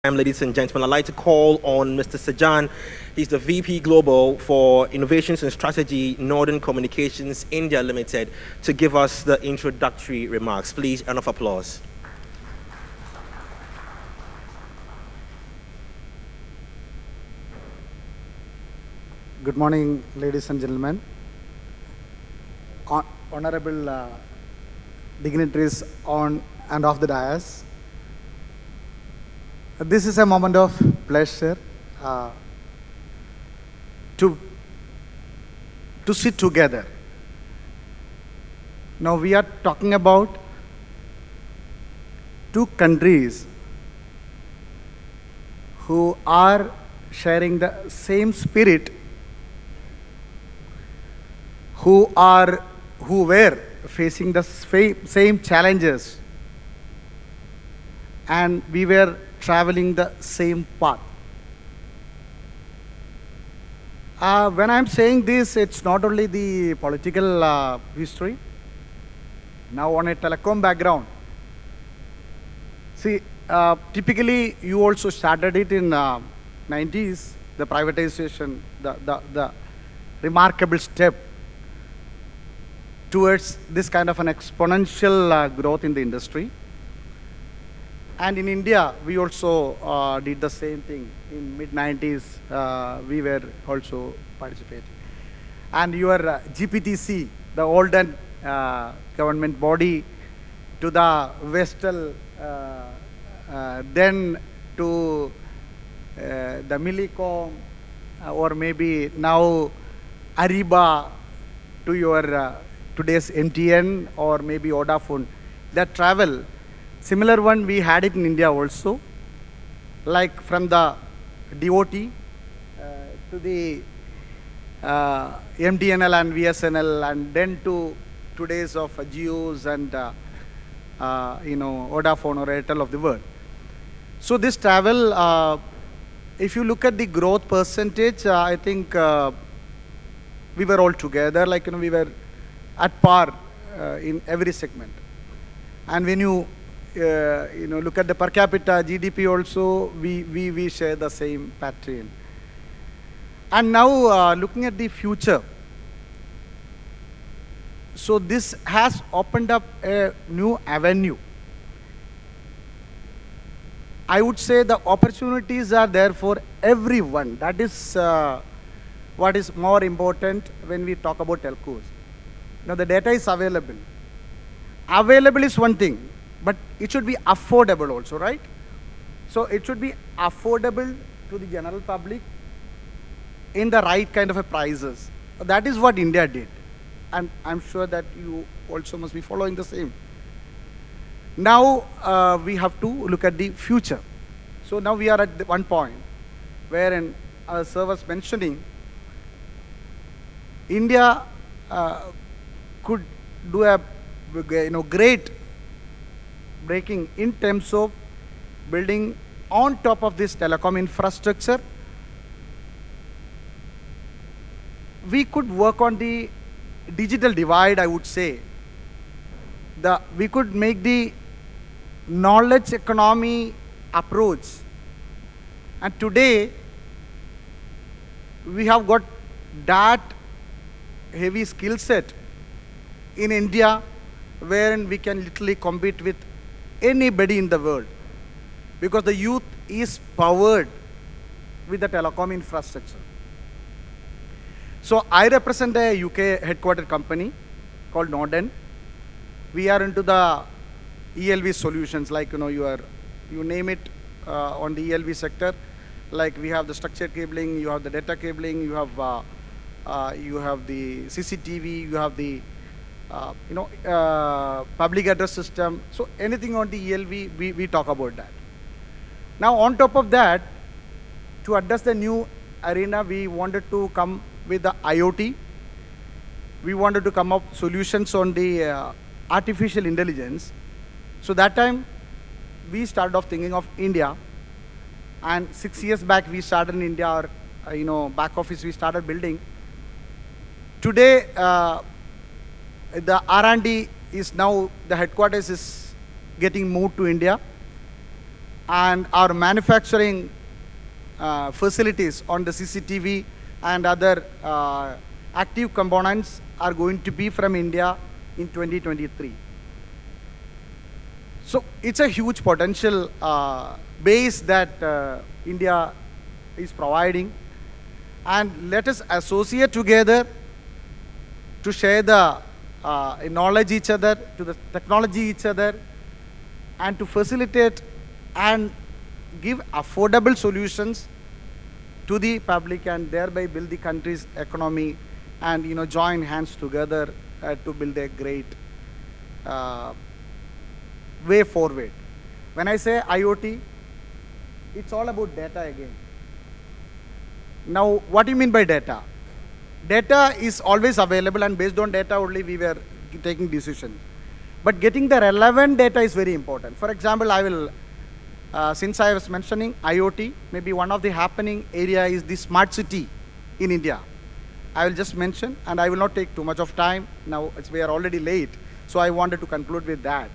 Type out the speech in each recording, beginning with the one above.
Ladies and gentlemen, I'd like to call on Mr. Sajan. He's the VP Global for Innovations and Strategy, Northern Communications India Limited, to give us the introductory remarks. Please, round of applause. Good morning, ladies and gentlemen. Honorable dignitaries on and off the dais. This is a moment of pleasure to sit together. Now we are talking about two countries who are sharing the same spirit, who were facing the same challenges, and we were traveling the same path. When I'm saying this, it's not only the political history. Now on a telecom background, see, typically you also started it in 90s, the privatization, the remarkable step towards this kind of an exponential growth in the industry. And in India, we also did the same thing. In mid-90s, we were also participating. And your GPTC, the olden government body, to the Vestal, then to the Millicom, or maybe now Ariba, to your today's MTN, or maybe Vodafone, that travel. Similar one we had it in India also, like from the DOT to the MTNL and VSNL, and then to today's of Geos and Vodafone or Airtel of the world. So this travel, if you look at the growth percentage, I think we were all together, like we were at par in every segment. And when you look at the per capita GDP also, we share the same pattern. And now looking at the future, so this has opened up a new avenue. I would say the opportunities are there for everyone. That is what is more important when we talk about telcos. Now the data is available. Available is one thing, but it should be affordable also, right? So it should be affordable to the general public in the right kind of a prices. That is what India did. And I'm sure that you also must be following the same. Now we have to look at the future. So now we are at the one point wherein, as sir was mentioning, India could do a great breaking in terms of building on top of this telecom infrastructure. We could work on the digital divide, I would say. We could make the knowledge economy approach. And today, we have got that heavy skill set in India, wherein we can literally compete with anybody in the world, because the youth is powered with the telecom infrastructure. So I represent a UK headquartered company called Northern. We are into the ELV solutions, like you name it on the ELV sector. Like we have the structured cabling, you have the data cabling, you have the CCTV, you have the public address system. So anything on the ELV, we talk about that. Now on top of that, to address the new arena, we wanted to come with the IoT. We wanted to come up solutions on the artificial intelligence. So that time, we started off thinking of India. And 6 years back, we started in India, back office we started building. Today, the R&D is now, the headquarters is getting moved to India. and our manufacturing facilities on the CCTV and other active components are going to be from India in 2023. So it's a huge potential base that India is providing, and let us associate together to share the knowledge each other, to the technology each other, and to facilitate and give affordable solutions to the public, and thereby build the country's economy, and join hands together to build a great way forward. When I say IoT, it's all about data again. Now, what do you mean by data? Data is always available, and based on data only we were taking decisions. But getting the relevant data is very important. For example, I will, since I was mentioning IoT, maybe one of the happening area is the smart city in India. I will just mention, and I will not take too much of time. Now, we are already late, so I wanted to conclude with that.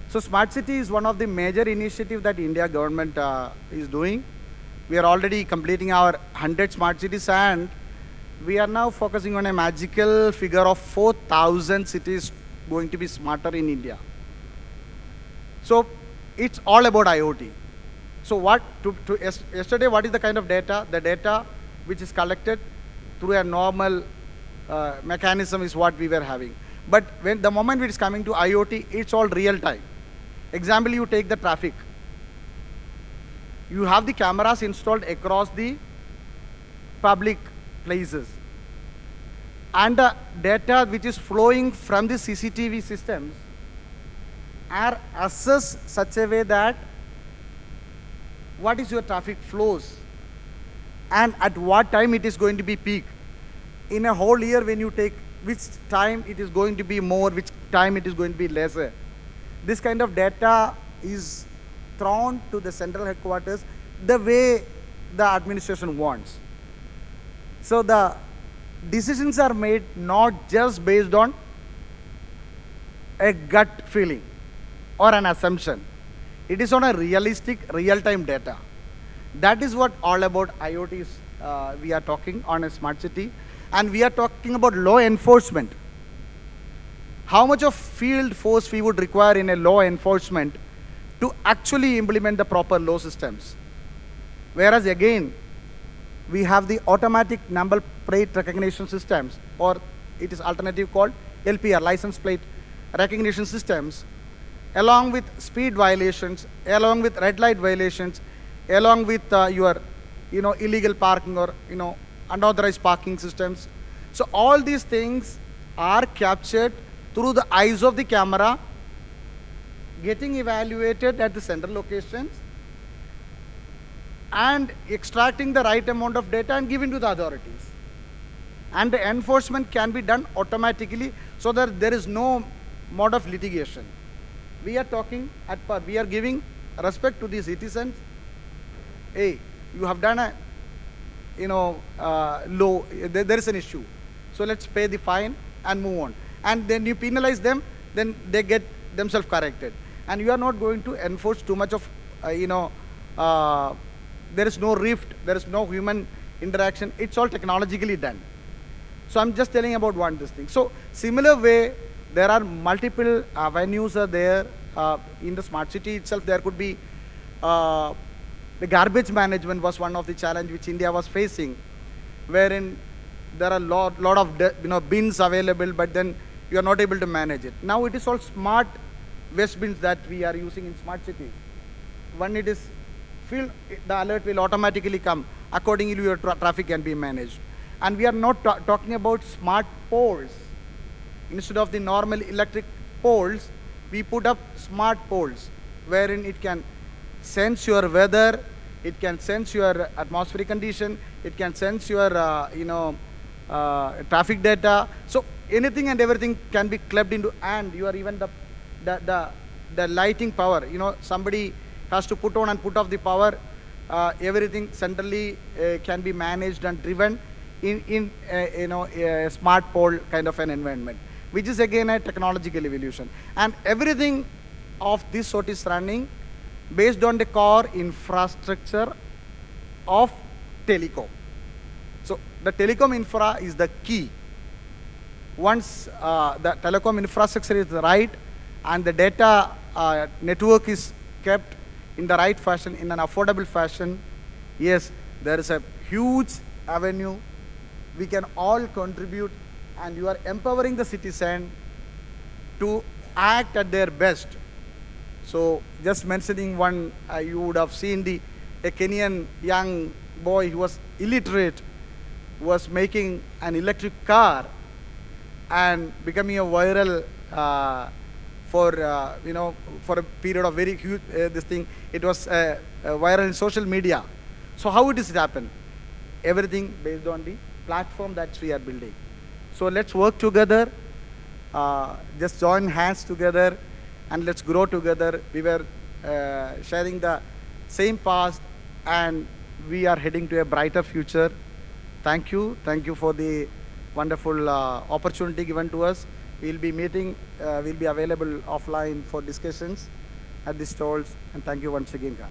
So smart city is one of the major initiatives that India government is doing. We are already completing our 100 smart cities, and we are now focusing on a magical figure of 4,000 cities going to be smarter in India. So it's all about IoT. So yesterday, what is the kind of data? The data which is collected through a normal mechanism is what we were having. But when the moment it is coming to IoT, it's all real time. Example, you take the traffic. You have the cameras installed across the public places, and the data which is flowing from the CCTV systems are assessed such a way that what is your traffic flows and at what time it is going to be peak. In a whole year, when you take which time it is going to be more, which time it is going to be lesser. This kind of data is thrown to the central headquarters the way the administration wants. So the decisions are made not just based on a gut feeling or an assumption. It is on a realistic, real-time data. That is what all about IoT is. We are talking on a smart city, and we are talking about law enforcement. How much of field force we would require in a law enforcement to actually implement the proper law systems. Whereas again, we have the automatic number plate recognition systems, or it is alternative called LPR, license plate recognition systems, along with speed violations, along with red light violations, along with your illegal parking or unauthorized parking systems. So all these things are captured through the eyes of the camera, getting evaluated at the central locations, and extracting the right amount of data and giving to the authorities. And the enforcement can be done automatically, so that there is no mode of litigation. We are talking at par. We are giving respect to the citizens. Hey, you have done a law, there is an issue. So let's pay the fine and move on. And then you penalize them, then they get themselves corrected. And you are not going to enforce too much of, there is no rift, there is no human interaction. It's all technologically done. So I'm just telling about one this thing. So similar way, there are multiple avenues are there. In the smart city itself, there could be the garbage management was one of the challenge which India was facing, wherein there are lot of bins available, but then you are not able to manage it. Now it is all smart waste bins that we are using in smart cities. When it is filled, the alert will automatically come. Accordingly, your traffic can be managed. And we are not talking about smart poles. Instead of the normal electric poles, we put up smart poles, wherein it can sense your weather, it can sense your atmospheric condition, it can sense your traffic data. So anything and everything can be clubbed into, and you are even the lighting power. Somebody has to put on and put off the power. Everything centrally can be managed and driven in a smart pole kind of an environment, which is again a technological evolution. And everything of this sort is running based on the core infrastructure of telecom. So the telecom infra is the key. Once the telecom infrastructure is right and the data network is kept in the right fashion, in an affordable fashion, yes, there is a huge avenue. We can all contribute, and you are empowering the citizen to act at their best. So just mentioning one, you would have seen a Kenyan young boy who was illiterate, was making an electric car and becoming a viral for a period of very huge, this thing, it was viral in social media. So how it is happen? Everything based on the platform that we are building. So let's work together, just join hands together, and let's grow together. We were sharing the same past, and we are heading to a brighter future. Thank you for the wonderful opportunity given to us. We'll be meeting, we'll be available offline for discussions at the stalls, and thank you once again, Khan.